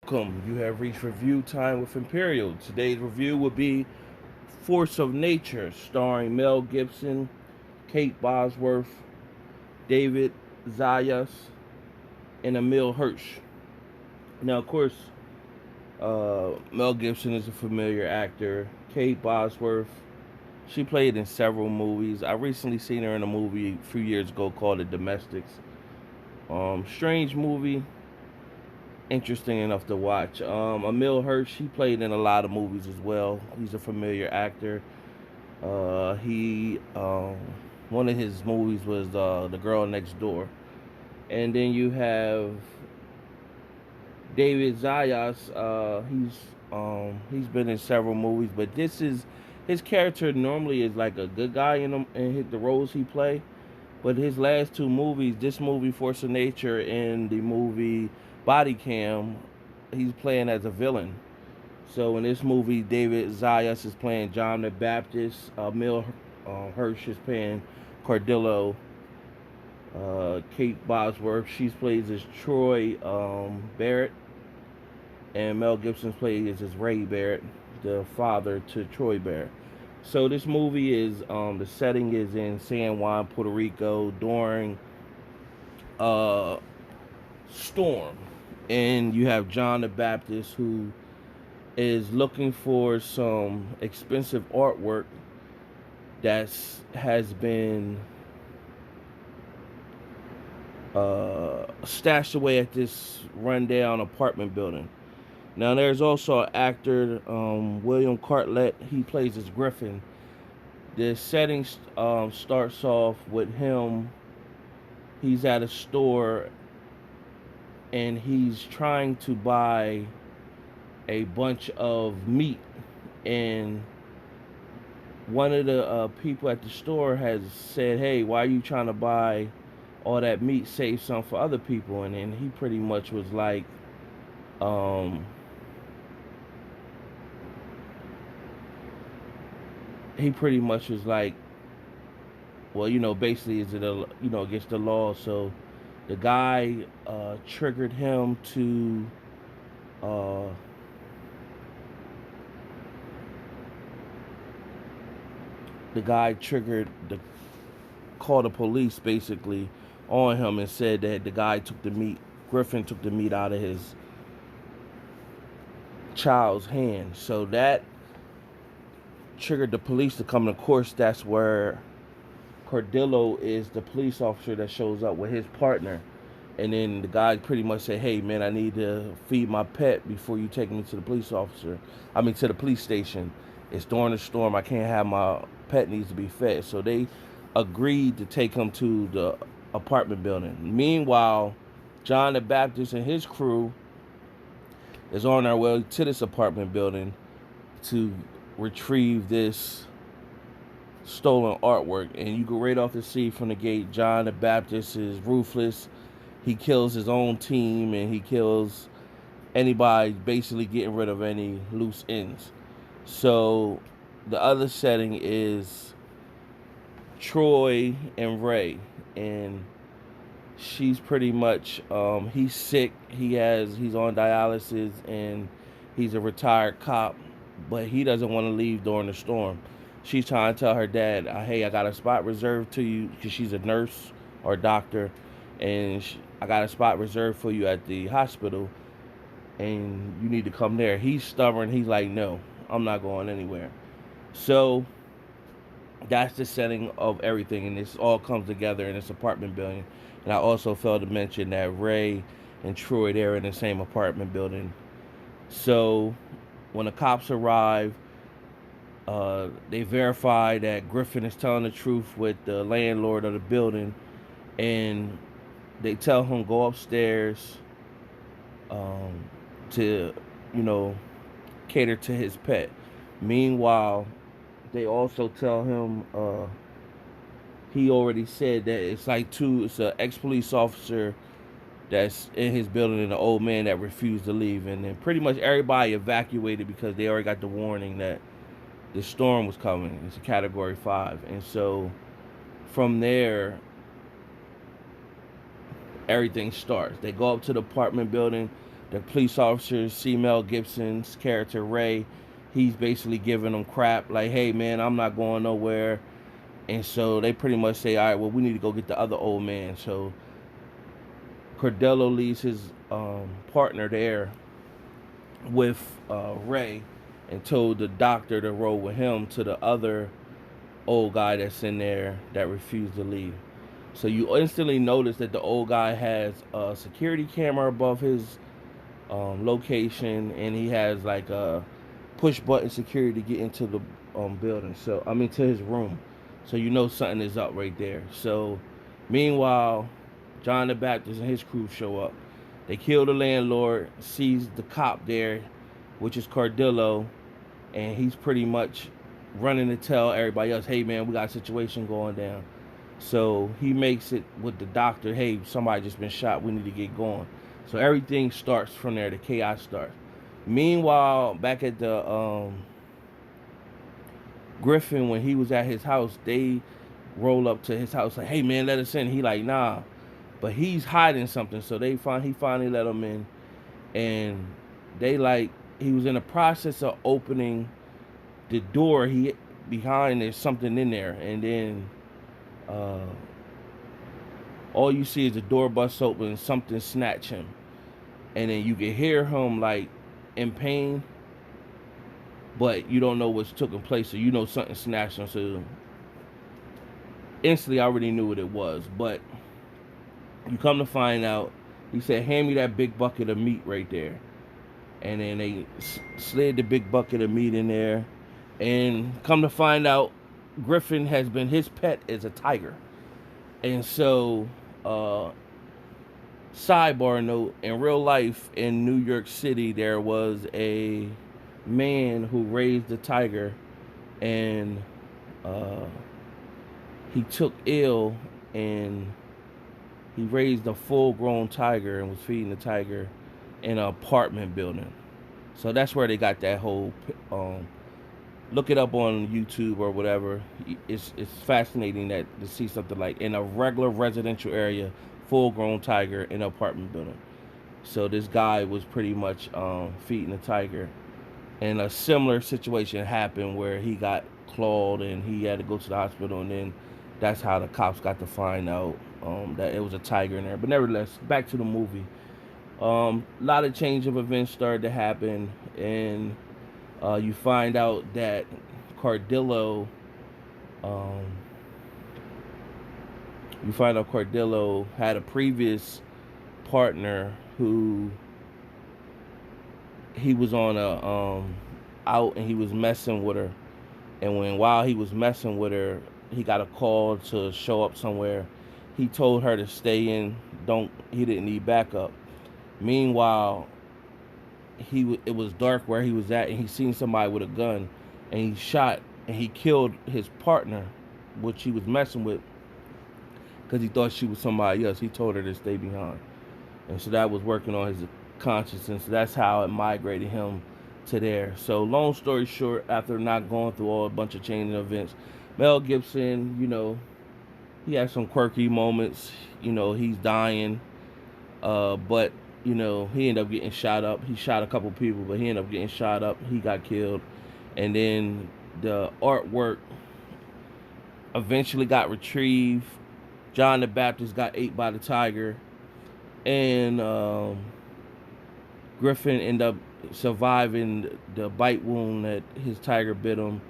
Welcome. You have reached review time with Emperiol. Today's review will be Force of Nature, starring Mel Gibson, Kate Bosworth, David Zayas, and Emil Hirsch. Now, of course, Mel Gibson is a familiar actor. Kate Bosworth, she played in several movies. I recently seen her in a movie a few years ago called The Domestics. Strange movie, interesting enough to watch. Emil Hirsch, he played in a lot of movies as well. He's a familiar actor. He One of his movies was The Girl Next Door, and then you have David Zayas. He's been in several movies, but this is his character normally is like a good guy in the roles he play. But his last two movies, this movie Force of Nature and the movie Body Cam, he's playing as a villain. So in this movie, David Zayas is playing John the Baptist. Mil Hirsch is playing Cardillo. Kate Bosworth, she plays as Troy Barrett, and Mel Gibson plays as Ray Barrett, the father to Troy Barrett. So this movie is the setting is in San Juan, Puerto Rico during a storm, and you have John the Baptist who is looking for some expensive artwork that has been stashed away at this rundown apartment building. Now, there's also an actor, William Cartlet. He plays as Griffin. The setting starts off with him. He's at a store and he's trying to buy a bunch of meat. And one of the people at the store has said, "Hey, why are you trying to buy all that meat? Save some for other people." And then he pretty much was like, um, he pretty much was like, well, basically, is it against the law? So the guy triggered him to uh, the guy triggered the call the police basically on him and said that the guy took the meat. Griffin took the meat out of his child's hand. So that triggered the police to come. And of course, that's where Cordillo is the police officer that shows up with his partner. And then the guy pretty much said, "Hey man, I need to feed my pet before you take me to the police officer. I mean to the police station. It's during the storm. I can't have my pet needs to be fed." So they agreed to take him to the apartment building. Meanwhile, John the Baptist and his crew is on their way to this apartment building to retrieve this stolen artwork. And you can right off the see from the gate, John the Baptist is ruthless. He kills his own team and he kills anybody basically getting rid of any loose ends. So the other setting is Troy and Ray, and she's pretty much he's sick. He's on dialysis and he's a retired cop, but he doesn't want to leave during the storm. She's trying to tell her dad, "Hey, I got a spot reserved to you," because she's a nurse or doctor, and I got a spot reserved for you at the hospital, and you need to come there. He's stubborn. He's like, "No, I'm not going anywhere." So that's the setting of everything, and this all comes together in this apartment building. And I also failed to mention that Ray and Troy, they're in the same apartment building. So when the cops arrive, they verify that Griffin is telling the truth with the landlord of the building, and they tell him go upstairs to, you know, cater to his pet. Meanwhile, they also tell him he already said that it's an ex-police officer that's in his building and an old man that refused to leave. And then pretty much everybody evacuated because they already got the warning that the storm was coming. It's a category 5. And so from there, everything starts. They go up to the apartment building. The police officers see Mel Gibson's character Ray. He's basically giving them crap like, hey man, I'm not going nowhere. And so they pretty much say, all right, well, we need to go get the other old man. So Cordello leaves his partner there with Ray and told the doctor to roll with him to the other old guy that's in there that refused to leave. So you instantly notice that the old guy has a security camera above his location, and he has like a push button security to get into the building. So I mean to his room. So you know something is up right there. So meanwhile, John the Baptist and his crew show up. They kill the landlord, sees the cop there, which is Cardillo, and he's pretty much running to tell everybody else, hey man, we got a situation going down. So he makes it with the doctor, hey, somebody just been shot, we need to get going. So everything starts from there, the chaos starts. Meanwhile, back at the Griffin, when he was at his house, they roll up to his house like, hey man, let us in. He like, nah. But he's hiding something, so he finally let him in. And they like, he was in the process of opening the door. Behind there's something in there, and then all you see is the door bust open and something snatch him, and then you can hear him like in pain, but you don't know what's taking place, so you know something snatched him. So instantly I already knew what it was, but you come to find out, he said, hand me that big bucket of meat right there. And then they slid the big bucket of meat in there. And come to find out, Griffin has been, his pet is a tiger. And so, sidebar note, in real life in New York City, there was a man who raised a tiger. And he took ill, and he raised a full-grown tiger and was feeding the tiger in an apartment building. So that's where they got that whole. Look it up on YouTube or whatever. It's fascinating that to see something like in a regular residential area, full-grown tiger in an apartment building. So this guy was pretty much feeding the tiger, and a similar situation happened where he got clawed and he had to go to the hospital, and then that's how the cops got to find out that it was a tiger in there. But nevertheless, back to the movie. A lot of change of events started to happen, and you find out that Cardillo had a previous partner who he was on a out, and he was messing with her, and while he was messing with her, he got a call to show up somewhere. He told her to stay in. He didn't need backup. Meanwhile, it was dark where he was at, and he seen somebody with a gun, and he shot and he killed his partner, which he was messing with, because he thought she was somebody else. He told her to stay behind, and so that was working on his consciousness. So that's how it migrated him to there. So long story short, after not going through a bunch of changing events, Mel Gibson, he had some quirky moments. He's dying, but he ended up getting shot up. He shot a couple people, but he ended up getting shot up. He got killed, and then the artwork eventually got retrieved. John the Baptist got ate by the tiger, and Griffin ended up surviving the bite wound that his tiger bit him,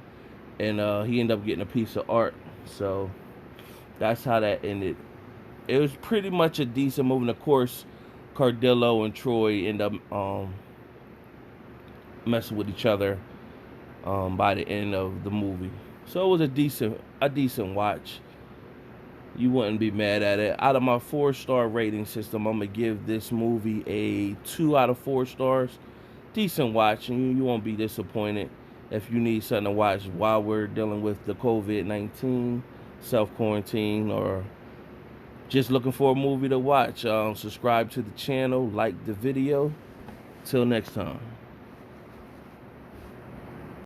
and he ended up getting a piece of art. So that's how that ended. It was pretty much a decent movie. Of course, Cardillo and Troy end up messing with each other by the end of the movie. So it was a decent watch. You wouldn't be mad at it. Out of my 4-star rating system, I'm gonna give this movie a 2 out of 4 stars. Decent watch, and you won't be disappointed if you need something to watch while we're dealing with the COVID-19 self-quarantine, or just looking for a movie to watch. Subscribe to the channel, like the video. Till next time.